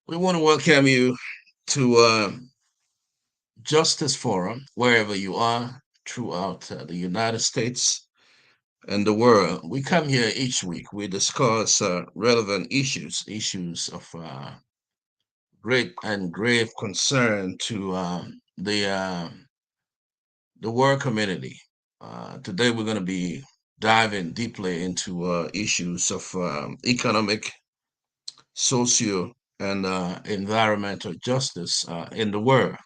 We want to welcome you to Justice Forum, wherever you are throughout the United States and the world. We come here each week. We discuss relevant issues of great and grave concern to the world community. Today, we're going to be diving deeply into issues of economic, socio, and environmental justice in the world.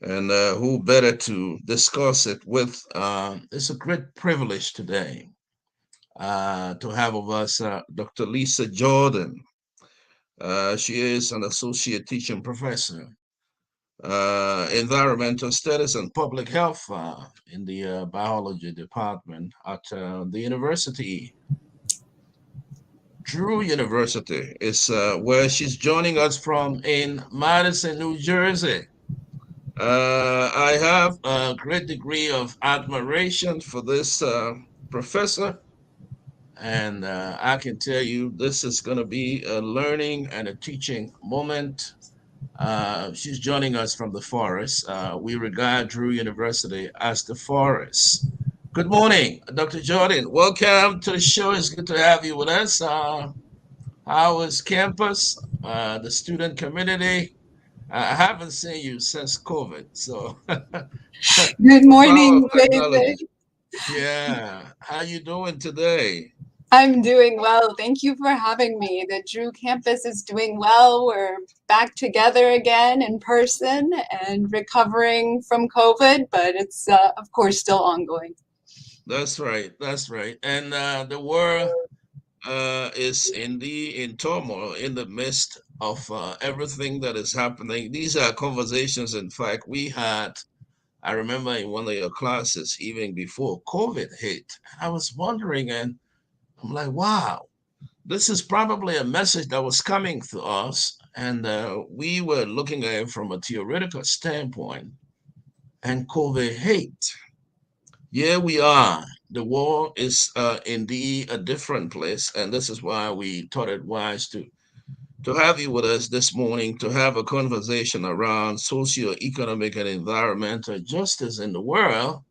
And who better to discuss it with? It's a great privilege today to have with us Dr. Lisa Jordan. She is an associate teaching professor, environmental studies and public health in the biology department at the university. Drew University is where she's joining us from in Madison, New Jersey. I have a great degree of admiration for this professor, and I can tell you this is going to be a learning and a teaching moment. She's joining us from the forest. We regard Drew University as the forest. Good morning, Dr. Jordan. Welcome to the show. It's good to have you with us. How is campus, the student community? I haven't seen you since COVID, so Good the power of morning, technology. David. Yeah, how you doing today? I'm doing well. Thank you for having me. The Drew campus is doing well. We're back together again in person and recovering from COVID, but it's, of course, still ongoing. That's right, that's right. And the world is in turmoil in the midst of everything that is happening. These are conversations, in fact, we had. I remember in one of your classes, even before COVID hit, I was wondering, and I'm like, wow, this is probably a message that was coming to us, and we were looking at it from a theoretical standpoint, and COVID hit. Here we are. The war is indeed a different place, and this is why we thought it wise to have you with us this morning to have a conversation around socio-economic and environmental justice in the world.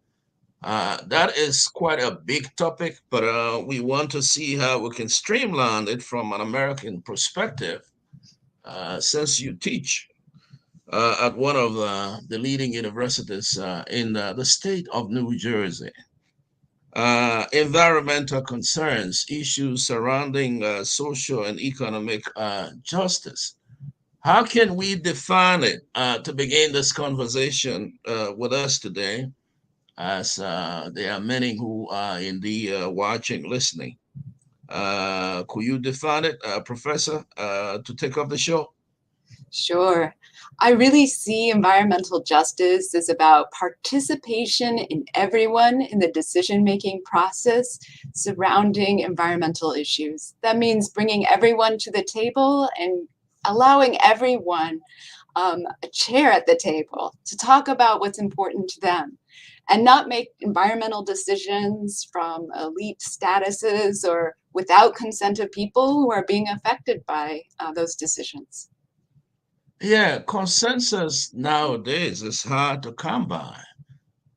That is quite a big topic, but we want to see how we can streamline it from an American perspective, since you teach at one of the leading universities in the state of New Jersey. Environmental concerns, issues surrounding social and economic justice. How can we define it to begin this conversation with us today? As there are many who are indeed watching, listening. Could you define it, Professor, to take up the show? Sure. I really see environmental justice as about participation in everyone in the decision-making process surrounding environmental issues. That means bringing everyone to the table and allowing everyone a chair at the table to talk about what's important to them and not make environmental decisions from elite statuses or without consent of people who are being affected by those decisions. Yeah, consensus nowadays is hard to come by.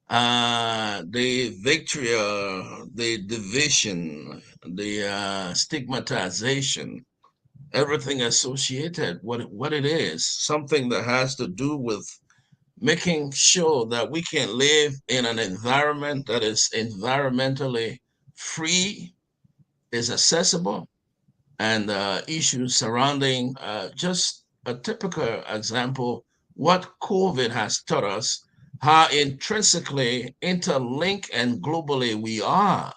The vitriol, the division, the stigmatization, everything associated what it is, something that has to do with making sure that we can live in an environment that is environmentally free, is accessible, and issues surrounding just a typical example, what COVID has taught us, how intrinsically interlinked and globally we are.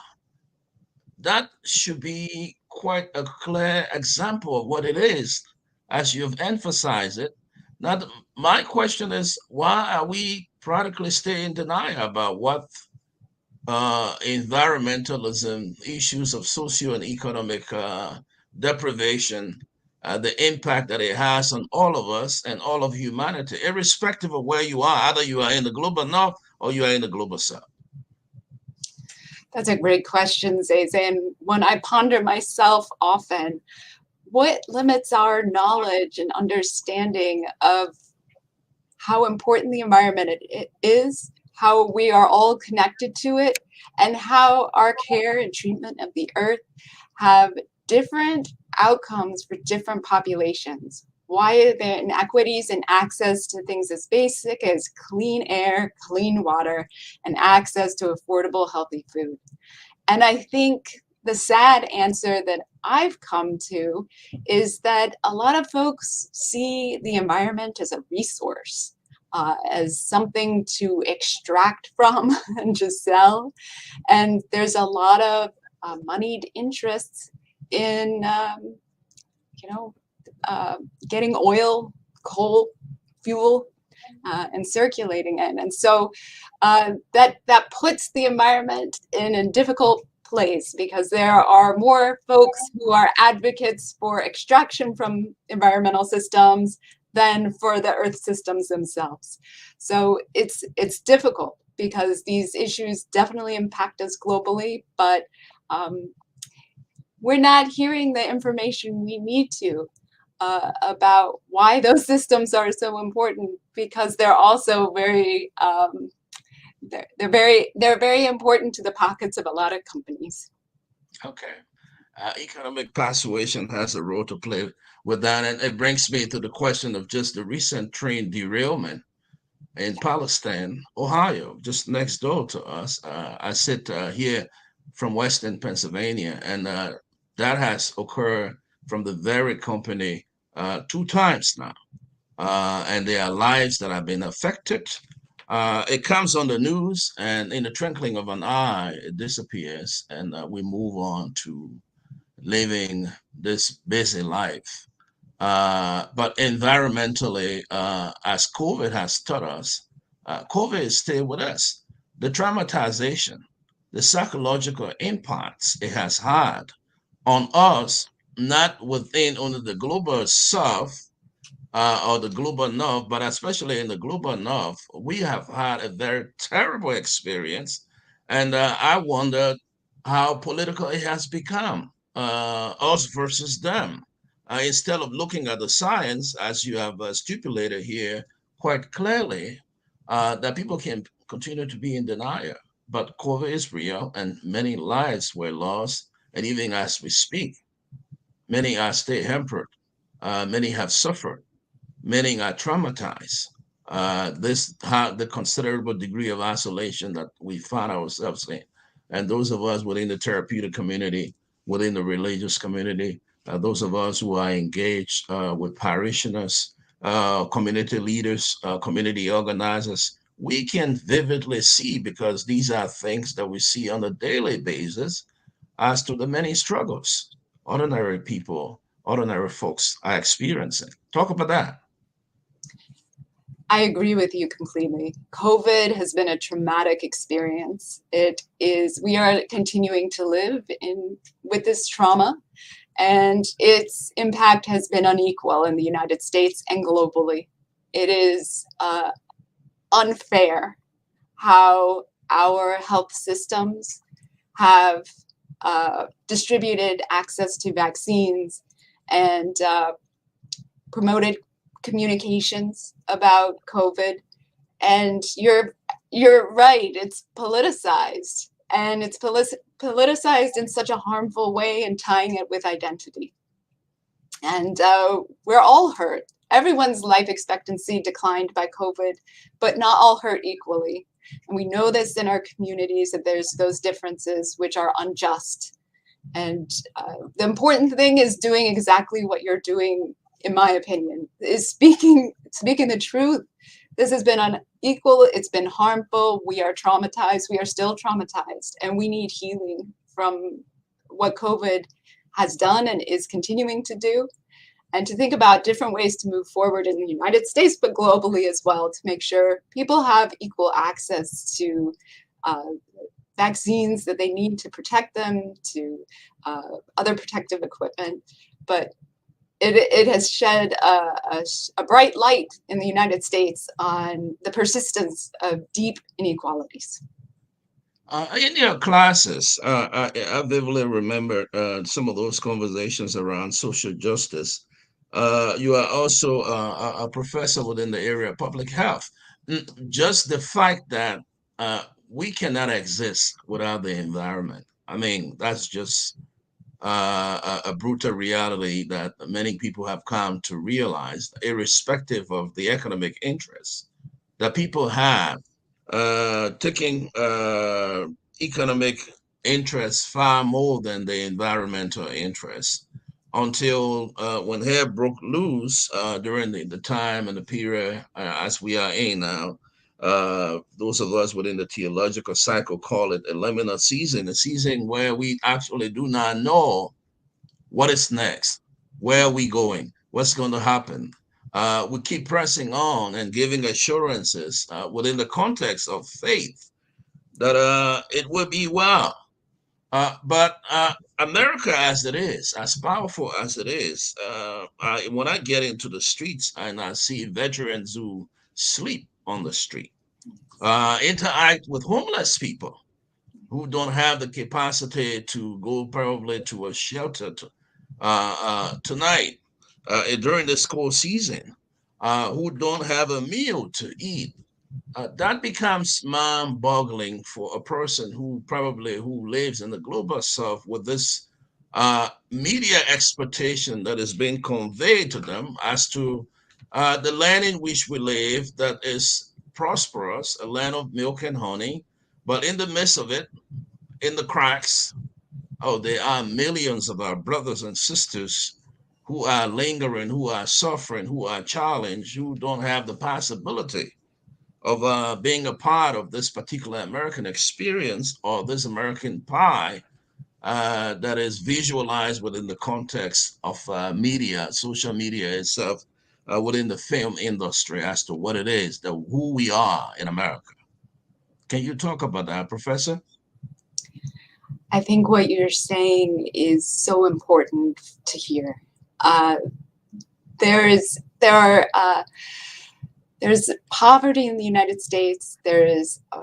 That should be quite a clear example of what it is, as you've emphasized it. Now, my question is, why are we practically still in denial about what environmentalism, issues of socio and economic deprivation, the impact that it has on all of us and all of humanity, irrespective of where you are, either you are in the global north or you are in the global south? That's a great question, Zaze, and one I ponder myself often. what limits our knowledge and understanding of how important the environment it is, how we are all connected to it, and how our care and treatment of the earth have different outcomes for different populations. Why are there inequities in access to things as basic as clean air, clean water, and access to affordable, healthy food? And I think the sad answer that I've come to is that a lot of folks see the environment as a resource, as something to extract from and just sell. And there's a lot of moneyed interests in, you know, getting oil, coal, fuel, and circulating it. And so that puts the environment in a difficult place because there are more folks who are advocates for extraction from environmental systems than for the earth systems themselves. So it's difficult because these issues definitely impact us globally, but we're not hearing the information we need to about why those systems are so important, because they're also very they're very important to the pockets of a lot of companies. Okay. Economic persuasion has a role to play with that. And it brings me to the question of just the recent train derailment in Palestine, Ohio, just next door to us. I sit here from Western Pennsylvania, and that has occurred from the very company two times now. And there are lives that have been affected. It comes on the news, and in the twinkling of an eye, it disappears, and we move on to living this busy life. But environmentally, as COVID has taught us, COVID is still with us. The traumatization, the psychological impacts it has had on us, not within only the global south or the global north, but especially in the global north, we have had a very terrible experience. And I wondered how political it has become, us versus them. Instead of looking at the science, as you have stipulated here quite clearly, that people can continue to be in denial. But COVID is real, and many lives were lost. And even as we speak, many are still hampered. Many have suffered. Many are traumatized. The considerable degree of isolation that we find ourselves in, and those of us within the therapeutic community, within the religious community, those of us who are engaged with parishioners, community leaders, community organizers, we can vividly see, because these are things that we see on a daily basis, as to the many struggles ordinary people, ordinary folks are experiencing. Talk about that. I agree with you completely. COVID has been a traumatic experience. It is, we are continuing to live in with this trauma, and its impact has been unequal in the United States and globally. It is unfair how our health systems have distributed access to vaccines and promoted communications about COVID. And you're right, it's politicized, and it's politicized in such a harmful way, and tying it with identity. And we're all hurt. Everyone's life expectancy declined by COVID, but not all hurt equally. And we know this in our communities, that there's those differences which are unjust. And the important thing is doing exactly what you're doing, in my opinion, is speaking the truth. This has been unequal. It's been harmful. We are traumatized. We are still traumatized, and we need healing from what COVID has done and is continuing to do, and to think about different ways to move forward in the United States, but globally as well, to make sure people have equal access to vaccines that they need to protect them, to other protective equipment. But it has shed a bright light in the United States on the persistence of deep inequalities. In your classes, I vividly remember some of those conversations around social justice. You are also a professor within the area of public health. Just the fact that we cannot exist without the environment. I mean, that's just a brutal reality that many people have come to realize, irrespective of the economic interests that people have, taking economic interests far more than the environmental interests. Until when hair broke loose during the time and the period as we are in now, those of us within the theological cycle call it a liminal season, a season where we actually do not know what is next, where are we going, what's going to happen. We keep pressing on and giving assurances within the context of faith that it will be well. But America, as it is, as powerful as it is, when I get into the streets and I see veterans who sleep on the street, interact with homeless people who don't have the capacity to go probably to a shelter tonight during the school season, who don't have a meal to eat, that becomes mind-boggling for a person who lives in the global south with this media expectation that is being conveyed to them as to the land in which we live that is prosperous, a land of milk and honey, but in the midst of it, in the cracks, oh, there are millions of our brothers and sisters who are lingering, who are suffering, who are challenged, who don't have the possibility of being a part of this particular American experience or this American pie that is visualized within the context of media, social media itself, within the film industry as to what it is, who we are in America. Can you talk about that, Professor? I think what you're saying is so important to hear. Uh, there's poverty in the United States. There is a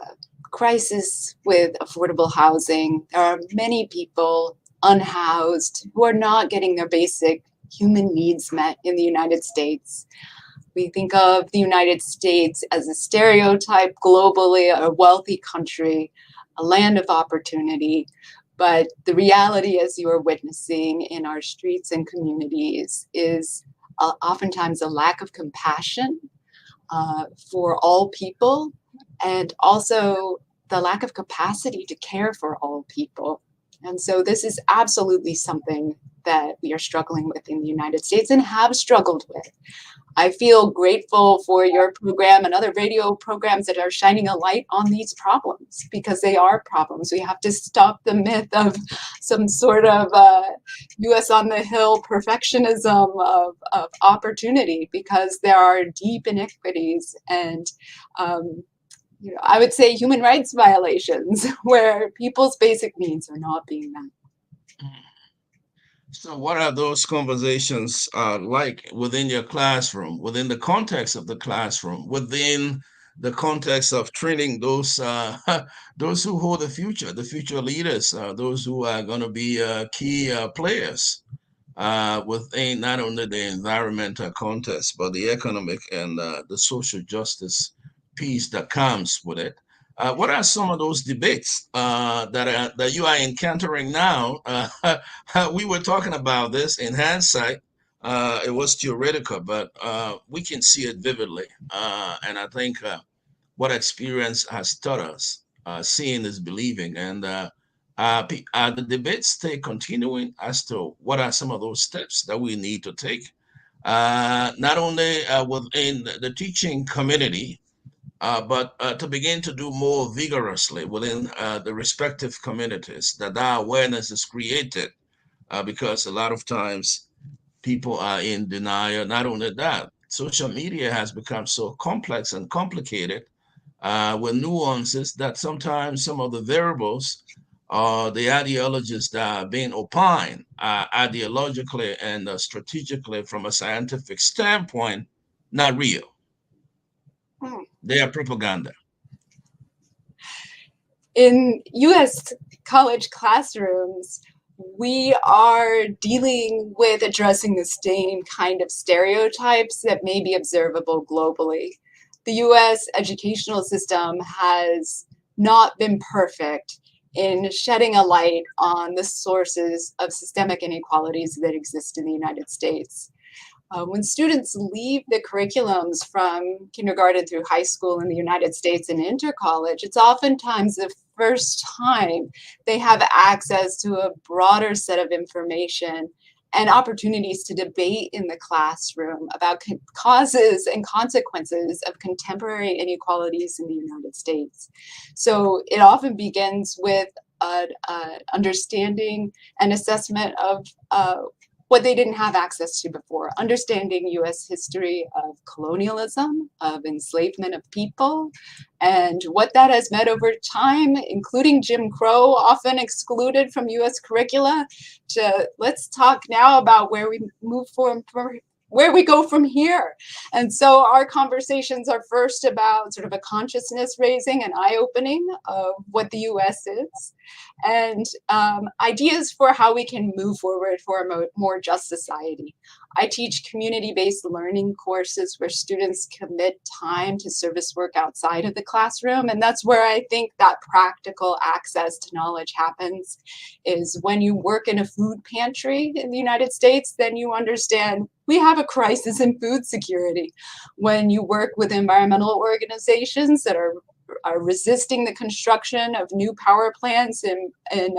crisis with affordable housing. There are many people unhoused who are not getting their basic human needs met in the United States. We think of the United States as a stereotype globally, a wealthy country, a land of opportunity. But the reality, as you are witnessing in our streets and communities, is oftentimes a lack of compassion for all people, and also the lack of capacity to care for all people. And so this is absolutely something that we are struggling with in the United States and have struggled with. I feel grateful for your program and other radio programs that are shining a light on these problems, because they are problems. We have to stop the myth of some sort of US on the Hill perfectionism of opportunity, because there are deep inequities and I would say human rights violations where people's basic needs are not being met. So, what are those conversations like within your classroom, within the context of the classroom, within the context of training those those who hold the future leaders, those who are going to be key players within not only the environmental context but the economic and the social justice piece that comes with it? What are some of those debates that you are encountering now? We were talking about this in hindsight. It was theoretical, but we can see it vividly. And I think what experience has taught us, seeing is believing. And the debates stay continuing as to what are some of those steps that we need to take, not only within the teaching community, but to begin to do more vigorously within the respective communities, that awareness is created, because a lot of times people are in denial. Not only that, social media has become so complex and complicated with nuances that sometimes some of the variables or the ideologies that are being opined ideologically and strategically from a scientific standpoint, not real. Hmm. They are propaganda. In US college classrooms, we are dealing with addressing the same kind of stereotypes that may be observable globally. The US educational system has not been perfect in shedding a light on the sources of systemic inequalities that exist in the United States. When students leave the curriculums from kindergarten through high school in the United States and enter college, it's oftentimes the first time they have access to a broader set of information and opportunities to debate in the classroom about causes and consequences of contemporary inequalities in the United States. So it often begins with an understanding and assessment of what they didn't have access to before, understanding US history of colonialism, of enslavement of people, and what that has meant over time, including Jim Crow, often excluded from US curricula, to let's talk now about where we move from where we go from here. And so our conversations are first about sort of a consciousness raising and eye opening of what the US is, and ideas for how we can move forward for a more just society. I teach community-based learning courses where students commit time to service work outside of the classroom, and that's where I think that practical access to knowledge happens, is when you work in a food pantry in the United States, then you understand we have a crisis in food security. When you work with environmental organizations that are resisting the construction of new power plants in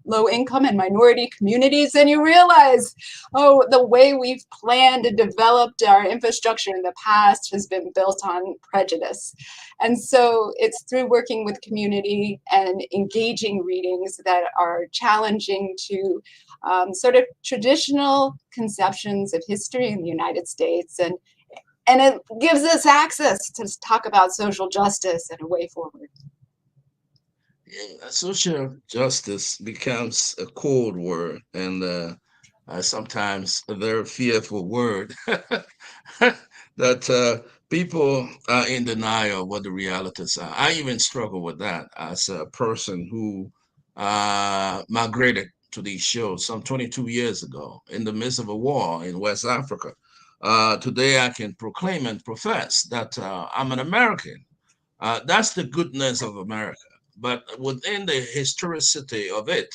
low income and minority communities, and you realize, oh, the way we've planned and developed our infrastructure in the past has been built on prejudice. And so it's through working with community and engaging readings that are challenging to sort of traditional conceptions of history in the United States, and it gives us access to talk about social justice and a way forward. Yeah, social justice becomes a cold word and sometimes a very fearful word that people are in denial of what the realities are. I even struggle with that as a person who migrated to these shows some 22 years ago in the midst of a war in West Africa. Today, I can proclaim and profess that I'm an American. That's the goodness of America. But within the historicity of it,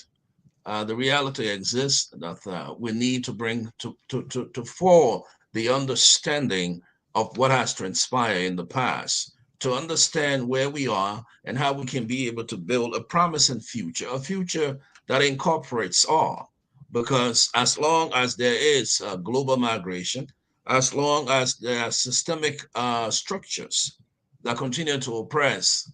the reality exists that we need to bring to fore the understanding of what has transpired in the past, to understand where we are and how we can be able to build a promising future, a future that incorporates all. Because as long as there is global migration, as long as there are systemic structures that continue to oppress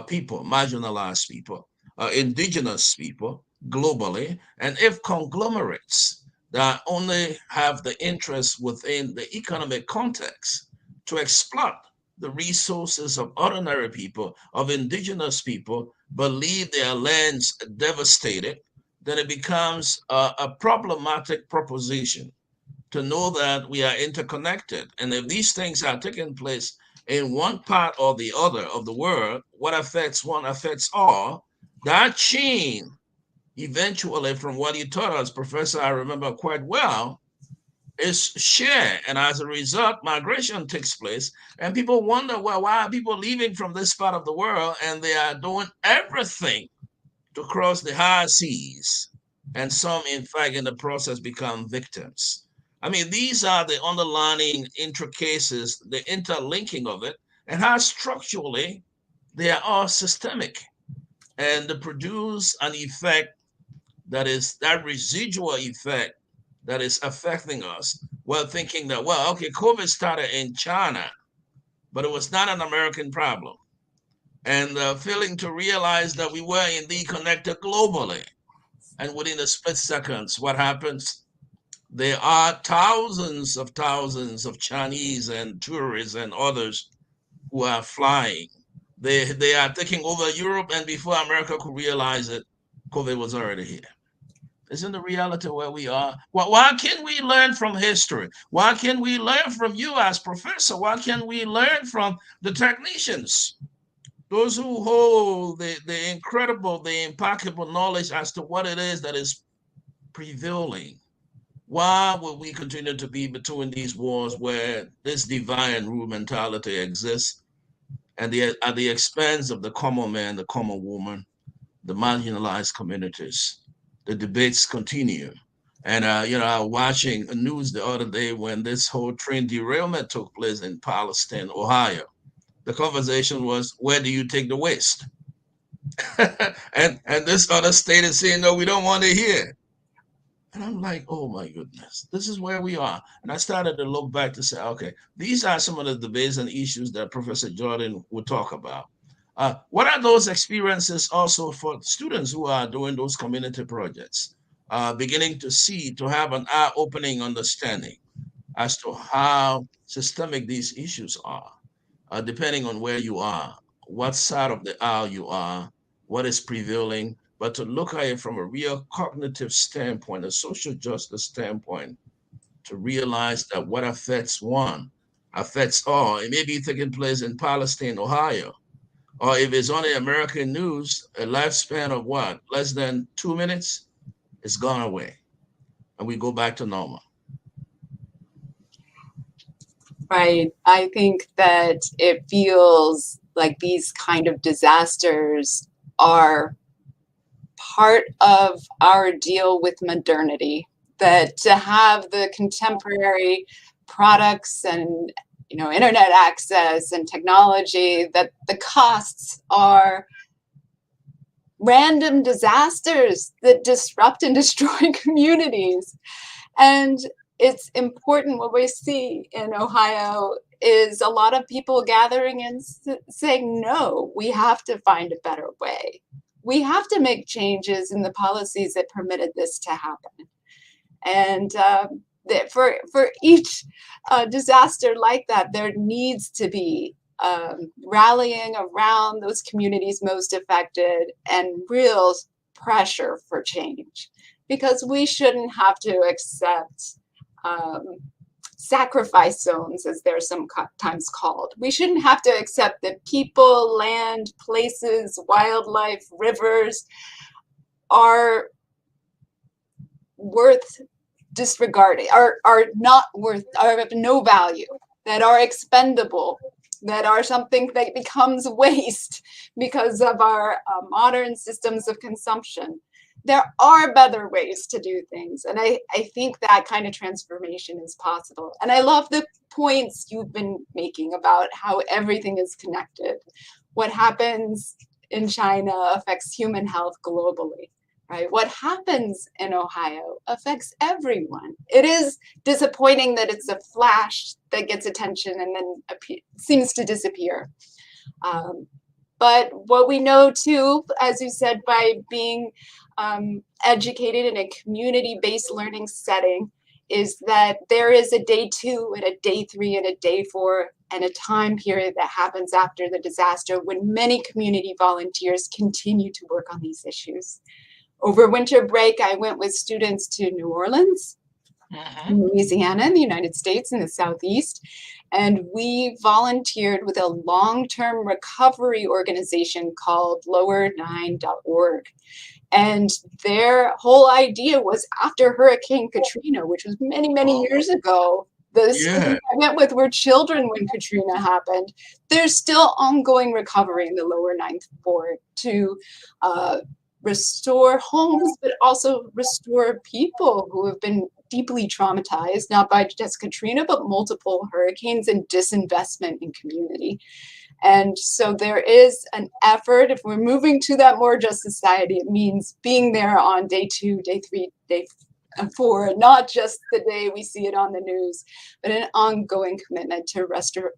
people, marginalized people, indigenous people, globally, and if conglomerates that only have the interest within the economic context to exploit the resources of ordinary people, of indigenous people, but leave their lands devastated, then it becomes a problematic proposition to know that we are interconnected. And if these things are taking place in one part or the other of the world, what affects one affects all. That chain eventually, from what you taught us, Professor, I remember quite well, is shared. And as a result, migration takes place. And people wonder, well, why are people leaving from this part of the world and they are doing everything to cross the high seas? And some, in fact, in the process become victims. I mean, these are the underlying intricacies, the interlinking of it, and how structurally they are all systemic and they produce an effect that is that residual effect that is affecting us. Well, thinking that, well, okay, COVID started in China, but it was not an American problem. And failing to realize that we were indeed connected globally. And within a split seconds, what happens? There are thousands of Chinese and tourists and others who are flying. They are taking over Europe, and before America could realize it, COVID was already here. Isn't the reality where we are? Why can't we learn from history? Why can't we learn from you as professor? Why can't we learn from the technicians those who hold the incredible, the impeccable knowledge as to what it is that is prevailing. Why would we continue to be between these wars where this divide and rule mentality exists and at the expense of the common man, the common woman, the marginalized communities? The debates continue. And, I was watching news the other day when this whole train derailment took place in Palestine, Ohio. The conversation was, where do you take the waste? And this other state is saying, no, we don't want to hear. And I'm like, oh my goodness, this is where we are. And I started to look back to say, okay, these are some of the debates and issues that Professor Jordan would talk about. What are those experiences also for students who are doing those community projects, beginning to see, to have an eye-opening understanding as to how systemic these issues are, depending on where you are, what side of the aisle you are, what is prevailing, but to look at it from a real cognitive standpoint, a social justice standpoint, to realize that what affects one affects all. It may be taking place in Palestine, Ohio, or if it's on the American news, a lifespan of what? Less than 2 minutes, it's gone away. And we go back to normal. Right. I think that it feels like these kind of disasters are part of our deal with modernity, that to have the contemporary products and internet access and technology, that the costs are random disasters that disrupt and destroy communities. And it's important, what we see in Ohio is a lot of people gathering and saying, no, we have to find a better way. We have to make changes in the policies that permitted this to happen. And for each disaster like that, there needs to be rallying around those communities most affected and real pressure for change, because we shouldn't have to accept sacrifice zones, as they're sometimes called. We shouldn't have to accept that people, land, places, wildlife, rivers are worth disregarding, are not worth, are of no value, that are expendable, that are something that becomes waste because of our modern systems of consumption. There are better ways to do things. And I think that kind of transformation is possible. And I love the points you've been making about how everything is connected. What happens in China affects human health globally, right? What happens in Ohio affects everyone. It is disappointing that it's a flash that gets attention and then seems to disappear. But what we know too, as you said, by being educated in a community-based learning setting, is that there is a day 2 and a day 3 and a day 4 and a time period that happens after the disaster when many community volunteers continue to work on these issues. Over winter break, I went with students to New Orleans, Louisiana, in the United States, in the Southeast, and we volunteered with a long-term recovery organization called lower9.org. And their whole idea was, after Hurricane Katrina, which was many, many years ago, the students I went with were children when Katrina happened. There's still ongoing recovery in the lower ninth ward to restore homes, but also restore people who have been deeply traumatized, not by just Katrina, but multiple hurricanes and disinvestment in community. And so there is an effort. If we're moving to that more just society, it means being there on day 2, day 3, day 4, not just the day we see it on the news, but an ongoing commitment to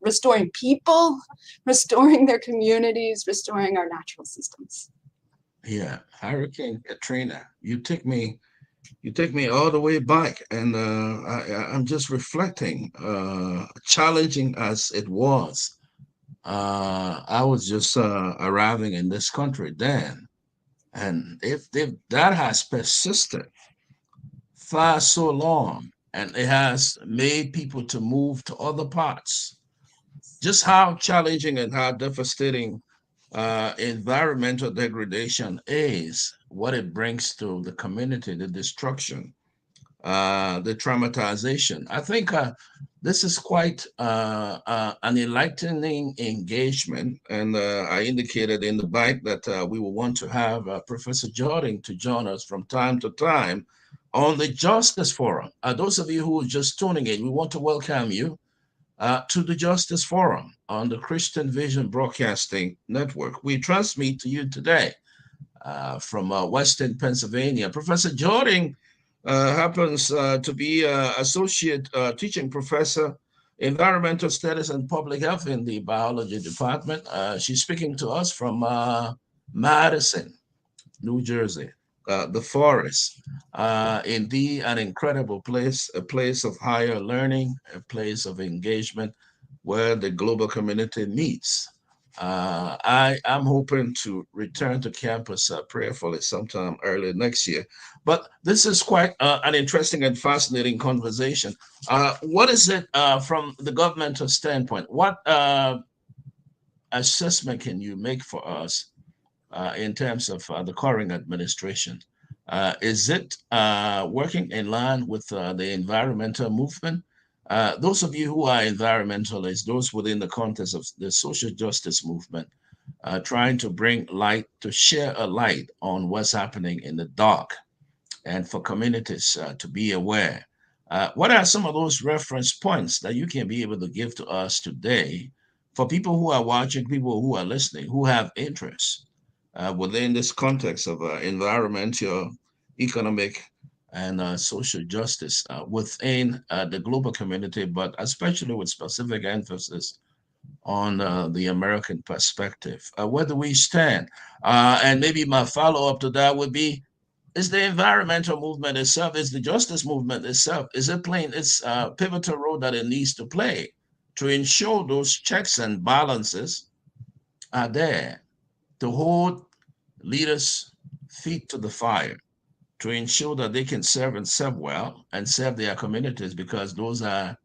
restoring people, restoring their communities, restoring our natural systems. Yeah, Hurricane Katrina. You take me all the way back, and I'm just reflecting, challenging as it was. I was just arriving in this country then, and if that has persisted for so long, and it has made people to move to other parts, just how challenging and how devastating environmental degradation is what it brings to the community, the destruction, the traumatization. I think this is quite an enlightening engagement. And I indicated in the bike that we will want to have Professor Jordan to join us from time to time on the Justice Forum. Those of you who are just tuning in, we want to welcome you to the Justice Forum on the Christian Vision Broadcasting Network. We transmit to you today from Western Pennsylvania. Professor Jordan happens to be associate teaching professor, environmental studies and public health in the biology department. She's speaking to us from Madison, New Jersey. The forest, indeed an incredible place, a place of higher learning, a place of engagement where the global community meets. I am hoping to return to campus prayerfully sometime early next year. But this is quite an interesting and fascinating conversation. What is it from the governmental standpoint? What assessment can you make for us in terms of the current administration? Is it working in line with the environmental movement? Those of you who are environmentalists, those within the context of the social justice movement, trying to bring light, to share a light on what's happening in the dark, and for communities to be aware. What are some of those reference points that you can be able to give to us today for people who are watching, people who are listening, who have interest within this context of environmental, economic, and social justice within the global community, but especially with specific emphasis on the American perspective? Where do we stand? And maybe my follow up to that would be, is the environmental movement itself, is the justice movement itself, is it playing its pivotal role that it needs to play to ensure those checks and balances are there to hold leaders' feet to the fire, to ensure that they can serve and serve well and serve their communities, because those are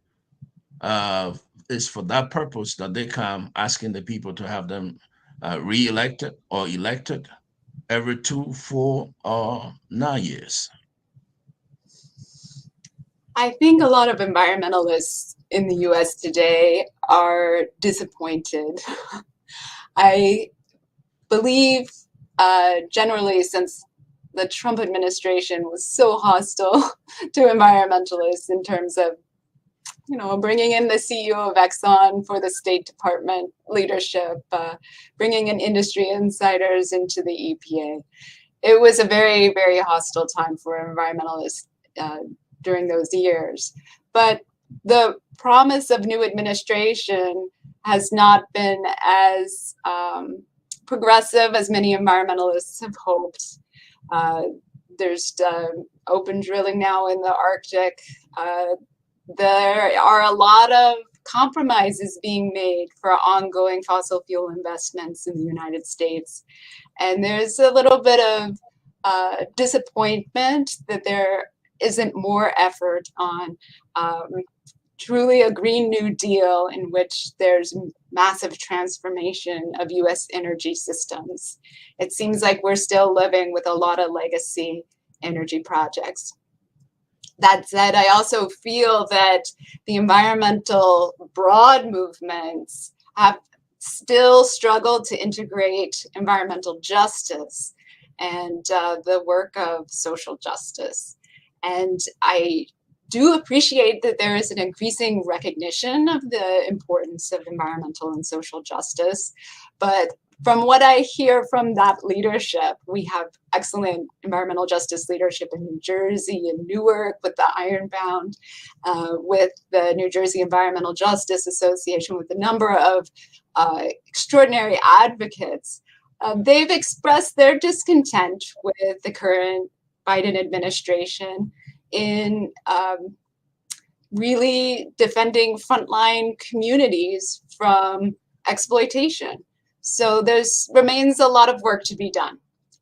it's for that purpose that they come asking the people to have them re-elected or elected every 2, 4, or 9 years. I think a lot of environmentalists in the US today are disappointed. I believe generally, since the Trump administration was so hostile to environmentalists in terms of, bringing in the CEO of Exxon for the State Department leadership, bringing in industry insiders into the EPA. It was a very, very hostile time for environmentalists during those years. But the promise of new administration has not been as progressive as many environmentalists have hoped. There's open drilling now in the Arctic. There are a lot of compromises being made for ongoing fossil fuel investments in the United States. And there's a little bit of disappointment that there isn't more effort on truly a Green New Deal in which there's massive transformation of US energy systems. It seems like we're still living with a lot of legacy energy projects. That said, I also feel that the environmental broad movements have still struggled to integrate environmental justice and the work of social justice. And I do appreciate that there is an increasing recognition of the importance of environmental and social justice. But from what I hear from that leadership, we have excellent environmental justice leadership in New Jersey and Newark with the Ironbound, with the New Jersey Environmental Justice Association, with a number of extraordinary advocates. They've expressed their discontent with the current Biden administration in really defending frontline communities from exploitation. So there's remains a lot of work to be done.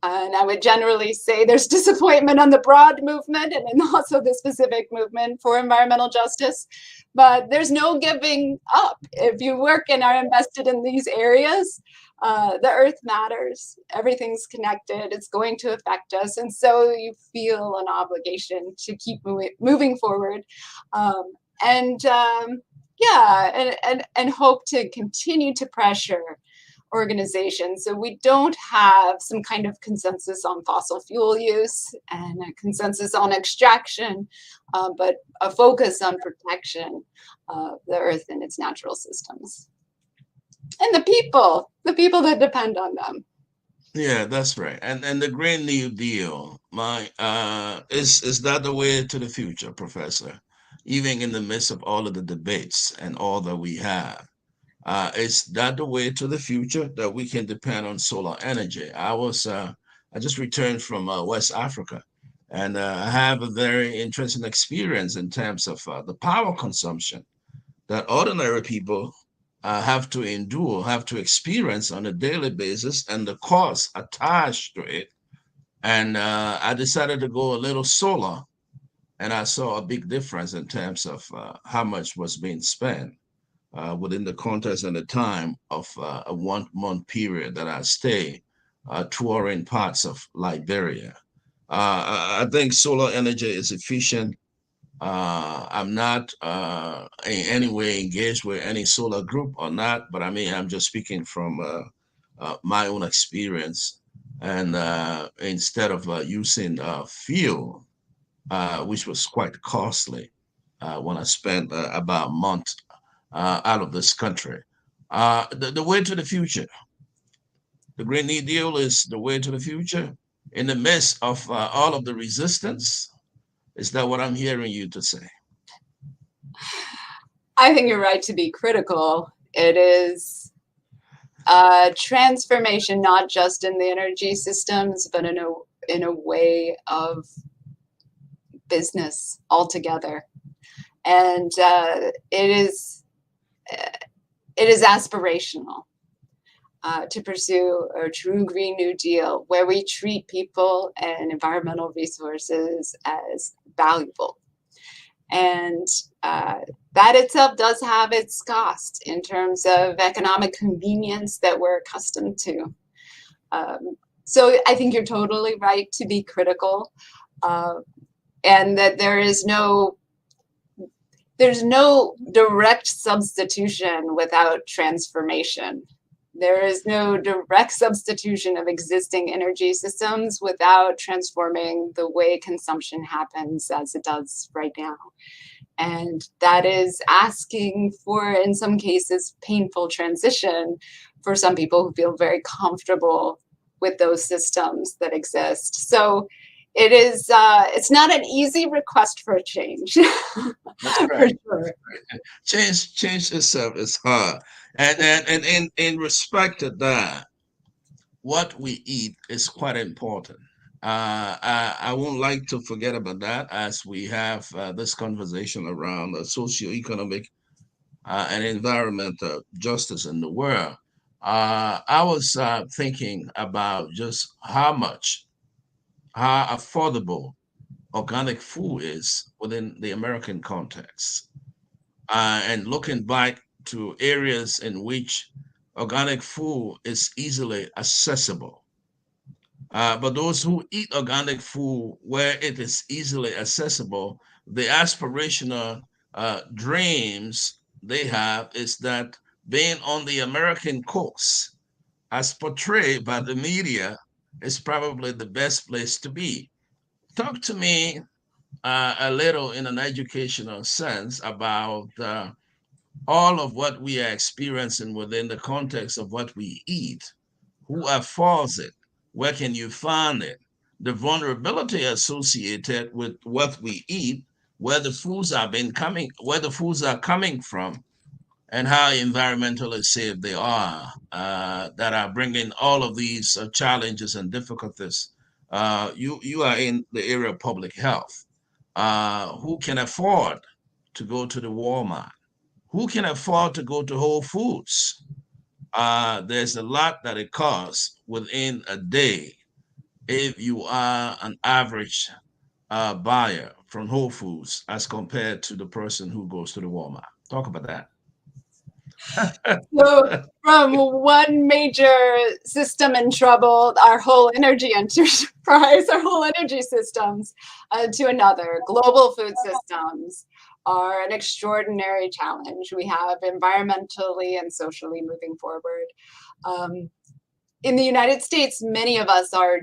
And I would generally say there's disappointment on the broad movement and then also the specific movement for environmental justice. But there's no giving up. If you work and are invested in these areas, the earth matters. Everything's connected. It's going to affect us. And so you feel an obligation to keep moving forward. Um, and hope to continue to pressure organizations. So we don't have some kind of consensus on fossil fuel use and a consensus on extraction, but a focus on protection of the earth and its natural systems. And the people that depend on them. Yeah, that's right. And the Green New Deal, my is that the way to the future, Professor? Even in the midst of all of the debates and all that we have, is that the way to the future that we can depend on solar energy? I just returned from West Africa, and I have a very interesting experience in terms of the power consumption that ordinary people have to endure, have to experience on a daily basis, and the cost attached to it. And I decided to go a little solar, and I saw a big difference in terms of how much was being spent within the context and the time of a 1 month period that I stay touring parts of Liberia. I think solar energy is efficient. I'm not in any way engaged with any solar group or not, but I mean, I'm just speaking from my own experience. And instead of using fuel, which was quite costly when I spent about a month out of this country. The way to the future, the Green New Deal is the way to the future in the midst of all of the resistance. Is that what I'm hearing you to say? I think you're right to be critical. It is a transformation, not just in the energy systems, but in a way of business altogether. And it is aspirational to pursue a true Green New Deal where we treat people and environmental resources as valuable. And that itself does have its cost in terms of economic convenience that we're accustomed to. So I think you're totally right to be critical, and that there's no direct substitution without transformation. There is no direct substitution of existing energy systems without transforming the way consumption happens as it does right now. And that is asking for, in some cases, painful transition for some people who feel very comfortable with those systems that exist. So it is, it's not an easy request for a change. That's For right. sure. Change itself is hard. And in respect to that, what we eat is quite important. I won't like to forget about that as we have this conversation around socioeconomic and environmental justice in the world. I was thinking about just how affordable organic food is within the American context. And looking back to areas in which organic food is easily accessible. But those who eat organic food where it is easily accessible, the aspirational dreams they have is that being on the American coast, as portrayed by the media, is probably the best place to be. Talk to me a little in an educational sense about all of what we are experiencing within the context of what we eat. Who affords it? Where can you find it? The vulnerability associated with what we eat, where the foods are coming from, and how environmentally safe they are, that are bringing all of these challenges and difficulties. You are in the area of public health. Who can afford to go to the Walmart? Who can afford to go to Whole Foods? There's a lot that it costs within a day if you are an average buyer from Whole Foods as compared to the person who goes to the Walmart? Talk about that. So from one major system in trouble, our whole energy enterprise, our whole energy systems, to another, global food systems are an extraordinary challenge we have environmentally and socially moving forward. In the United States, many of us are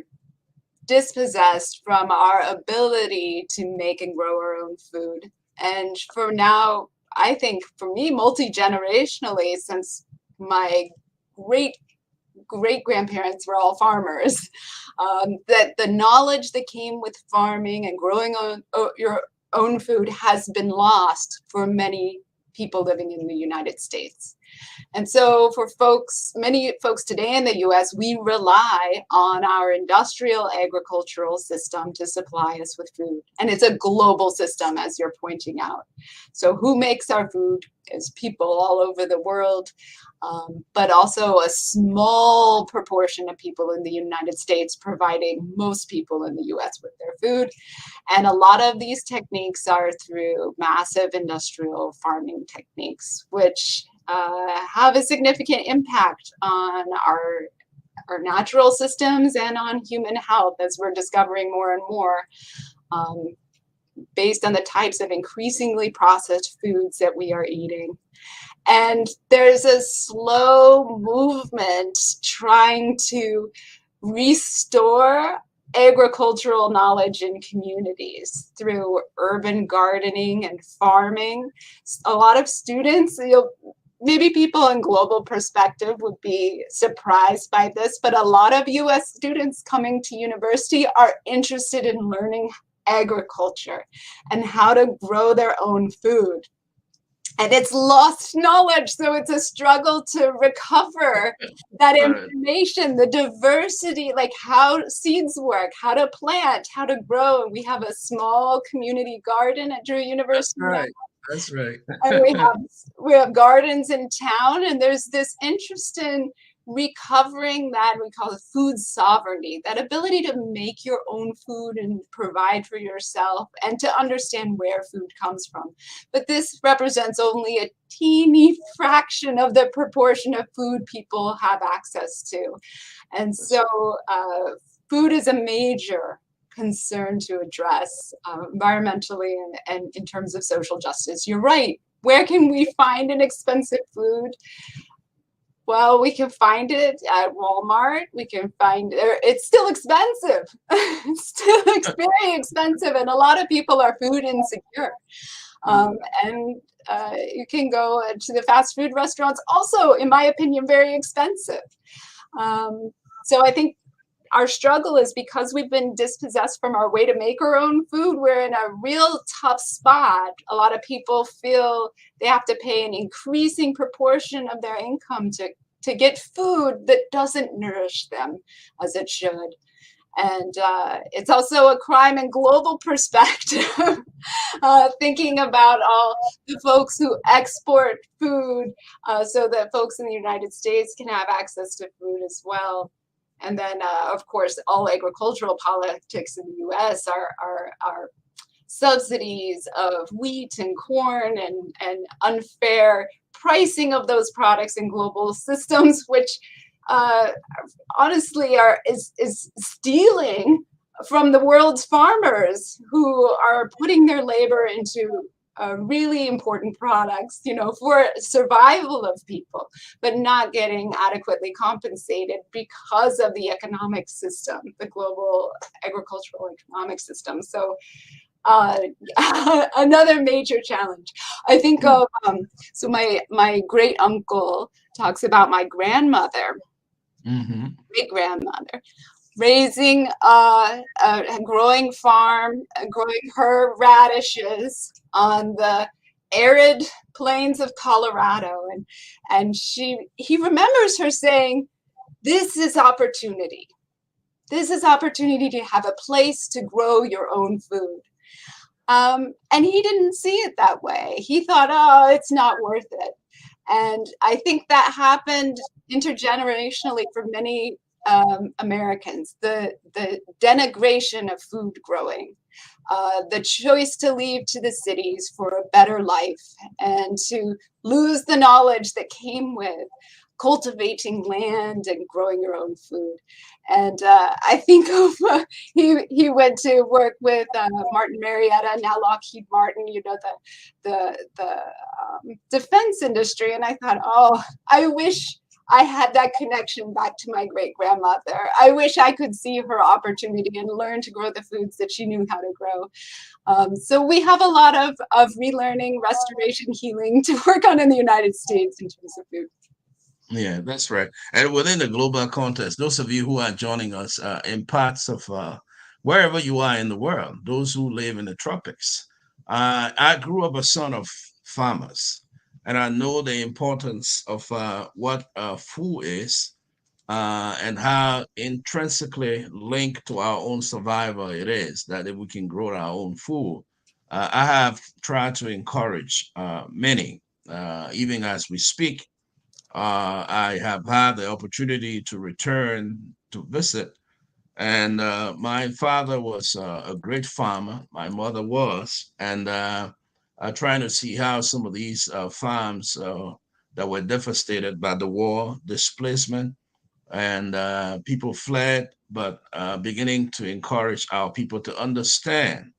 dispossessed from our ability to make and grow our own food. And for now, I think for me, multi-generationally, since my great great grandparents were all farmers, that the knowledge that came with farming and growing your own food has been lost for many people living in the United States. And so for many folks today in the US, we rely on our industrial agricultural system to supply us with food. And it's a global system, as you're pointing out. So who makes our food is people all over the world, but also a small proportion of people in the United States providing most people in the US with their food. And a lot of these techniques are through massive industrial farming techniques, which have a significant impact on our natural systems and on human health, as we're discovering more and more, based on the types of increasingly processed foods that we are eating. And there's a slow movement trying to restore agricultural knowledge in communities through urban gardening and farming. A lot of students, maybe people in global perspective would be surprised by this, but a lot of US students coming to university are interested in learning agriculture and how to grow their own food. And it's lost knowledge, so it's a struggle to recover that information, the diversity, like how seeds work, how to plant, how to grow. And we have a small community garden at Drew University. That's right. That's right. And we have gardens in town, and there's this interest in recovering that we call it food sovereignty, that ability to make your own food and provide for yourself and to understand where food comes from. But this represents only a teeny fraction of the proportion of food people have access to. And so food is a major concern to address environmentally and in terms of social justice. You're right. Where can we find inexpensive food? Well, we can find it at Walmart. We can find it's still expensive. It's still very expensive, and a lot of people are food insecure. And you can go to the fast food restaurants, also, in my opinion, very expensive. So I think our struggle is because we've been dispossessed from our way to make our own food, we're in a real tough spot. A lot of people feel they have to pay an increasing proportion of their income to get food that doesn't nourish them as it should. And it's also a crime in global perspective, thinking about all the folks who export food so that folks in the United States can have access to food as well. And then, of course, all agricultural politics in the U.S. are subsidies of wheat and corn and unfair pricing of those products in global systems, which honestly is stealing from the world's farmers who are putting their labor into really important products, for survival of people, but not getting adequately compensated because of the economic system, the global agricultural economic system. So another major challenge. I think of, so my great uncle talks about my grandmother, great grandmother, raising a growing farm, growing her radishes on the arid plains of Colorado. And he remembers her saying, this is opportunity. This is opportunity to have a place to grow your own food. And he didn't see it that way. He thought, oh, it's not worth it. And I think that happened intergenerationally for many Americans, the denigration of food growing, the choice to leave to the cities for a better life and to lose the knowledge that came with cultivating land and growing your own food. And I think of he went to work with Martin Marietta, now Lockheed Martin, you know, the defense industry. And I thought, oh, I wish I had that connection back to my great grandmother. I wish I could see her opportunity and learn to grow the foods that she knew how to grow. So we have a lot of relearning, restoration, healing to work on in the United States in terms of food. Yeah, that's right. And within the global context, those of you who are joining us in parts of wherever you are in the world, those who live in the tropics, I grew up a son of farmers, and I know the importance of what food is and how intrinsically linked to our own survival it is that if we can grow our own food. I have tried to encourage many, even as we speak. I have had the opportunity to return to visit, and my father was a great farmer. My mother was, and trying to see how some of these farms that were devastated by the war, displacement, and people fled, but beginning to encourage our people to understand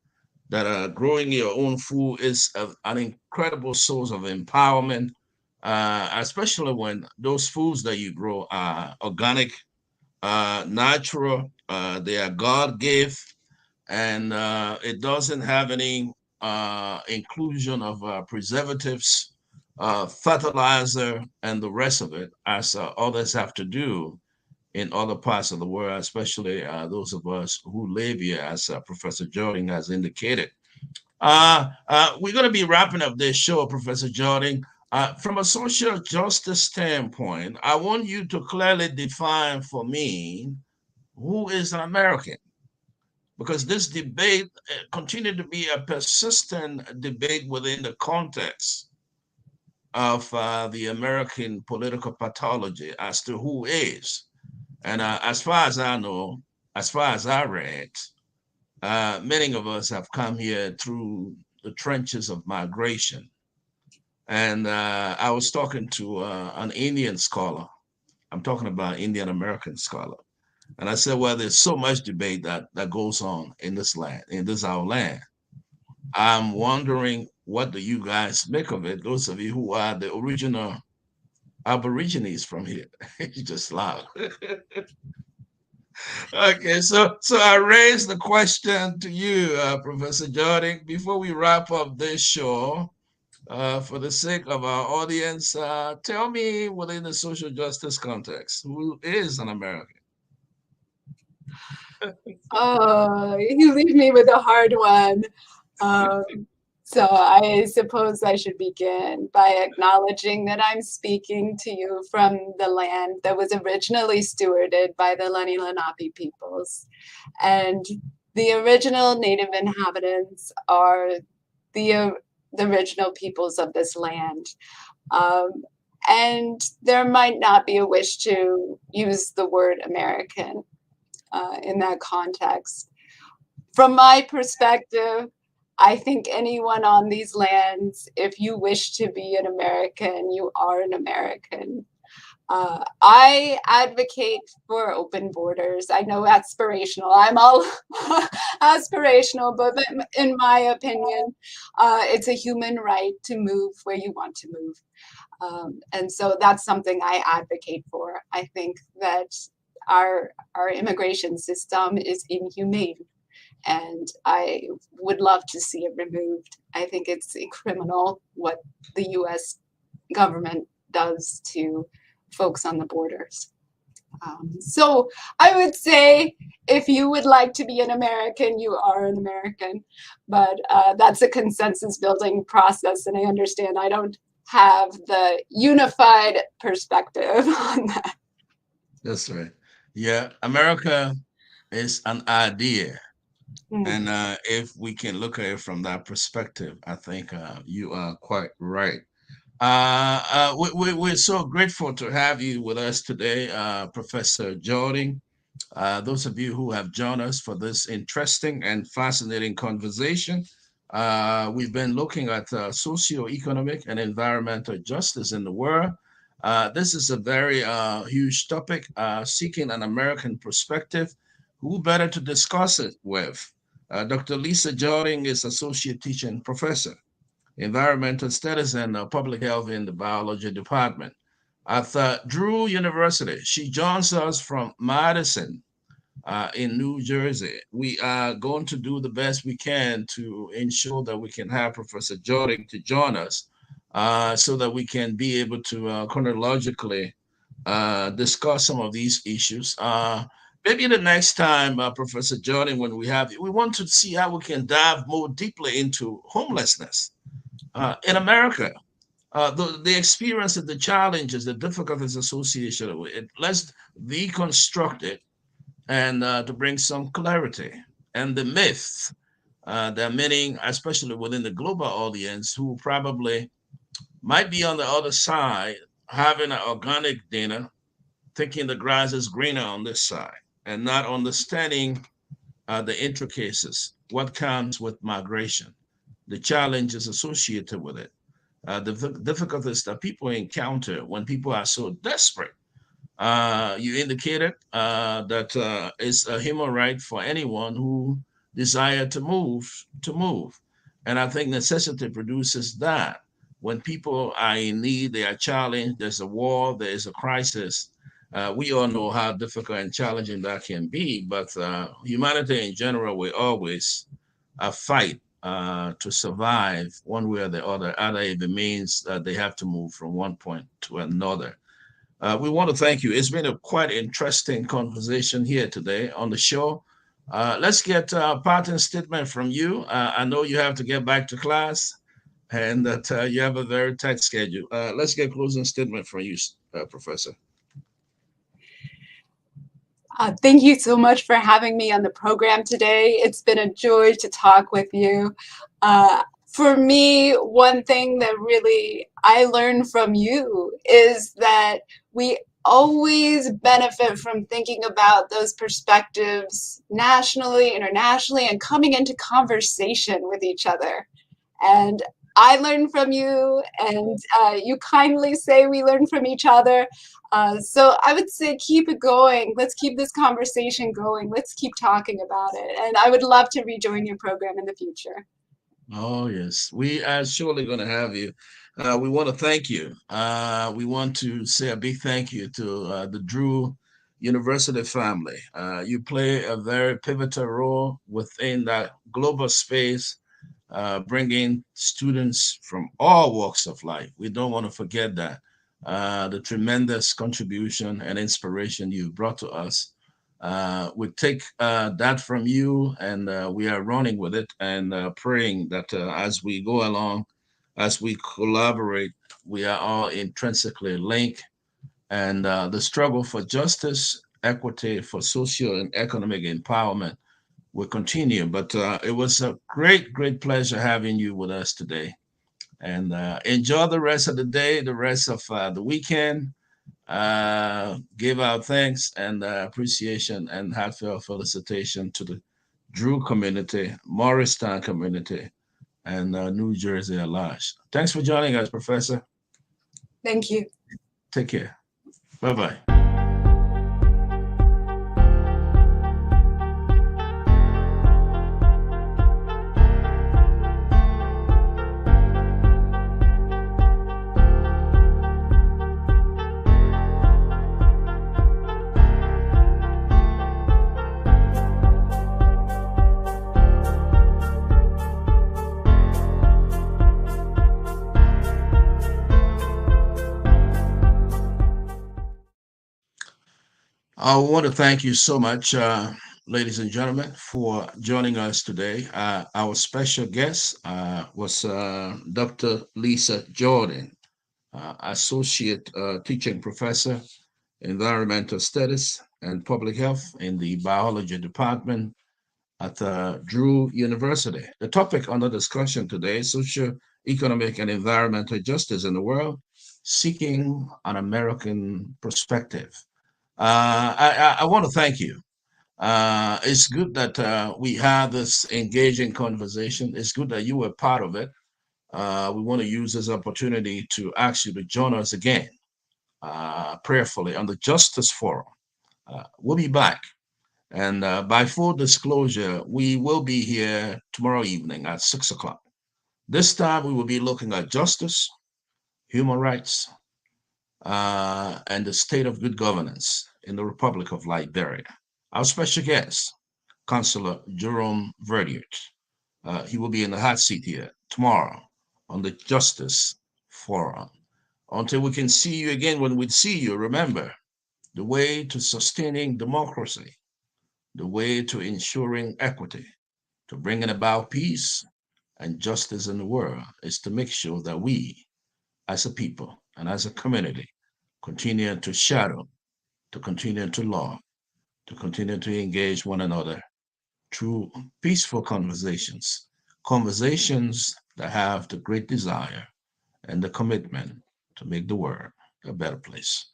that growing your own food is an incredible source of empowerment, especially when those foods that you grow are organic, natural, they are God given, and it doesn't have any inclusion of preservatives, fertilizer, and the rest of it, as others have to do in other parts of the world, especially those of us who live here, as Professor Jordan has indicated. We're going to be wrapping up this show, Professor Jordan. From a social justice standpoint, I want you to clearly define for me who is an American, because this debate continued to be a persistent debate within the context of the American political pathology as to who is. And as far as I know, as far as I read, many of us have come here through the trenches of migration. And I was talking to an Indian scholar. I'm talking about Indian American scholar. And I said, well, there's so much debate that goes on in this land, in this our land. I'm wondering, what do you guys make of it? Those of you who are the original Aborigines from here. You just laugh. Okay, so I raised the question to you, Professor Jordan, before we wrap up this show. For the sake of our audience, tell me within the social justice context, who is an American? Oh, you leave me with a hard one. So I suppose I should begin by acknowledging that I'm speaking to you from the land that was originally stewarded by the Lenni Lenape peoples. And the original native inhabitants are the original peoples of this land. And there might not be a wish to use the word American in that context. From my perspective, I think anyone on these lands, if you wish to be an American, you are an American. I advocate for open borders. I know aspirational. I'm all aspirational, but in my opinion, it's a human right to move where you want to move. And so that's something I advocate for. I think that our immigration system is inhumane, and I would love to see it removed. I think it's criminal what the US government does to folks on the borders. So I would say, if you would like to be an American, you are an American, but that's a consensus building process, and I understand I don't have the unified perspective on that. That's right. Yeah, America is an idea. And if we can look at it from that perspective, I think you are quite right. We're so grateful to have you with us today, Professor Jordan. Those of you who have joined us for this interesting and fascinating conversation, we've been looking at socio-economic and environmental justice in the world. This is a very huge topic, seeking an American perspective. Who better to discuss it with? Dr. Lisa Jordan is Associate Teaching Professor, Environmental Studies and Public Health in the Biology Department at Drew University. She joins us from Madison, in New Jersey. We are going to do the best we can to ensure that we can have Professor Jordan to join us, so that we can be able to chronologically discuss some of these issues. Maybe the next time, Professor Jordan, when we have you, we want to see how we can dive more deeply into homelessness in America. The experience and the challenges, the difficulties associated with it. Let's deconstruct it and to bring some clarity. And the myth, there are many, especially within the global audience, who probably might be on the other side having an organic dinner, thinking the grass is greener on this side, and not understanding the intricacies, what comes with migration, the challenges associated with it, the difficulties that people encounter when people are so desperate. You indicated that it's a human right for anyone who desire to move. And I think necessity produces that. When people are in need, they are challenged, there's a war, there is a crisis. We all know how difficult and challenging that can be, but humanity in general will always fight to survive one way or the other, either it means that they have to move from one point to another. We want to thank you. It's been a quite interesting conversation here today on the show. Let's get a parting statement from you. I know you have to get back to class and that you have a very tight schedule. Let's get a closing statement from you, Professor. Thank you so much for having me on the program today. It's been a joy to talk with you. For me, one thing that really I learned from you is that we always benefit from thinking about those perspectives nationally, internationally, and coming into conversation with each other. And I learn from you, and you kindly say we learn from each other. So I would say keep it going. Let's keep this conversation going. Let's keep talking about it. And I would love to rejoin your program in the future. Oh, yes. We are surely going to have you. We want to thank you. We want to say a big thank you to the Drew University family. You play a very pivotal role within that global space, bringing students from all walks of life. We don't want to forget that. The tremendous contribution and inspiration you've brought to us. We take that from you and we are running with it and praying that as we go along, as we collaborate, we are all intrinsically linked. And the struggle for justice, equity, for social and economic empowerment will continue. But it was a great, great pleasure having you with us today. And enjoy the rest of the day, the rest of the weekend. Give our thanks and appreciation and heartfelt felicitation to the Drew community, Morristown community, and New Jersey at large. Thanks for joining us, Professor. Thank you. Take care. Bye bye. I want to thank you so much, ladies and gentlemen, for joining us today. Our special guest was Dr. Lisa Jordan, Associate Teaching Professor, Environmental Studies and Public Health in the Biology Department at Drew University. The topic under discussion today is social economic and environmental justice in the world, seeking an American perspective. I want to thank you. It's good that we had this engaging conversation. It's good that you were part of it. We want to use this opportunity to ask you to join us again, prayerfully, on the Justice Forum. We'll be back. And by full disclosure, we will be here tomorrow evening at 6 o'clock. This time, we will be looking at justice, human rights, and the state of good governance in the Republic of Liberia. Our special guest, Councillor Jerome Verdiert. He will be in the hot seat here tomorrow on the Justice Forum. Until we can see you again, when we see you, remember the way to sustaining democracy, the way to ensuring equity, to bringing about peace and justice in the world is to make sure that we, as a people and as a community, continue to shadow, to continue to love, to continue to engage one another through peaceful conversations, conversations that have the great desire and the commitment to make the world a better place.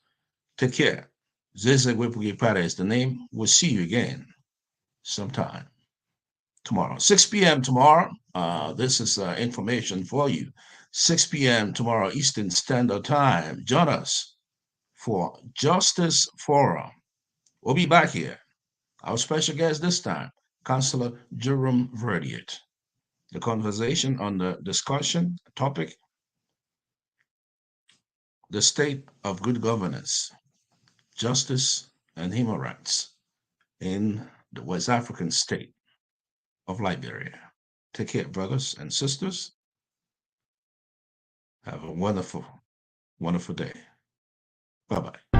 Take care. Zeze Wepugipara is the name. We'll see you again sometime tomorrow. 6 p.m. tomorrow. This is information for you. 6 p.m. tomorrow, Eastern Standard Time. Join us for Justice Forum. We'll be back here. Our special guest this time, Councillor Jerome Verdiert. The conversation on the discussion topic, the state of good governance, justice, and human rights in the West African state of Liberia. Take care, brothers and sisters. Have a wonderful, wonderful day. Bye-bye.